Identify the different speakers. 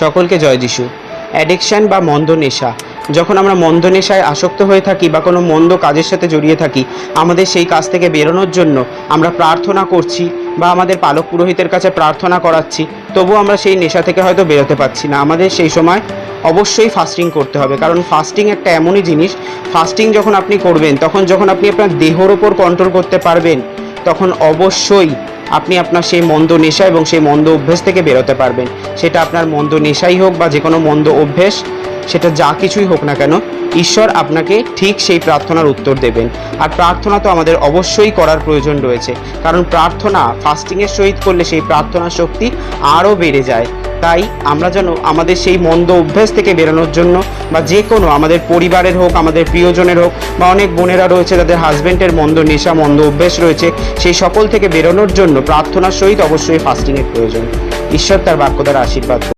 Speaker 1: সকলকে জয় যিশু। অ্যাডিকশান বা মন্দ নেশা, যখন আমরা মন্দ নেশায় আসক্ত হয়ে থাকি বা কোনো মন্দ কাজের সাথে জড়িয়ে থাকি, আমাদের সেই কাজ থেকে বেরোনোর জন্য আমরা প্রার্থনা করছি বা আমাদের পালক পুরোহিতের কাছে প্রার্থনা করাচ্ছি, তবুও আমরা সেই নেশা থেকে হয়তো বেরোতে পারছি না। আমাদের সেই সময় অবশ্যই ফাস্টিং করতে হবে, কারণ ফাস্টিং একটা এমনই জিনিস, ফাস্টিং যখন আপনি করবেন, তখন যখন আপনি আপনার দেহর ওপর কন্ট্রোল করতে পারবেন, তখন অবশ্যই আপনি আপনার সেই মন্দ নেশা এবং সেই মন্দ অভ্যেস থেকে বেরোতে পারবেন। সেটা আপনার মন্দ নেশাই হোক বা যে কোনো মন্দ অভ্যেস, সেটা যা কিছুই হোক না কেন, ঈশ্বর আপনাকে ঠিক সেই প্রার্থনার উত্তর দেবেন। আর প্রার্থনা তো আমাদের অবশ্যই করার প্রয়োজন রয়েছে, কারণ প্রার্থনা ফাস্টিংয়ের সহিত করলে সেই প্রার্থনার শক্তি আরও বেড়ে যায়। তাই আমরা যেন আমাদের সেই মন্দ অভ্যেস থেকে বেরোনোর জন্য, বা যে কোনো আমাদের পরিবারের হোক, আমাদের প্রিয়জনের হোক, বা অনেক বোনেরা রয়েছে তাদের হাজব্যান্ডের মন্দ নেশা মন্দ অভ্যেস রয়েছে, সেই সকল থেকে বেরোনোর জন্য প্রার্থনার সহিত অবশ্যই ফাস্টিংয়ের প্রয়োজন। ঈশ্বর তার বাক্য দ্বারা আশীর্বাদ।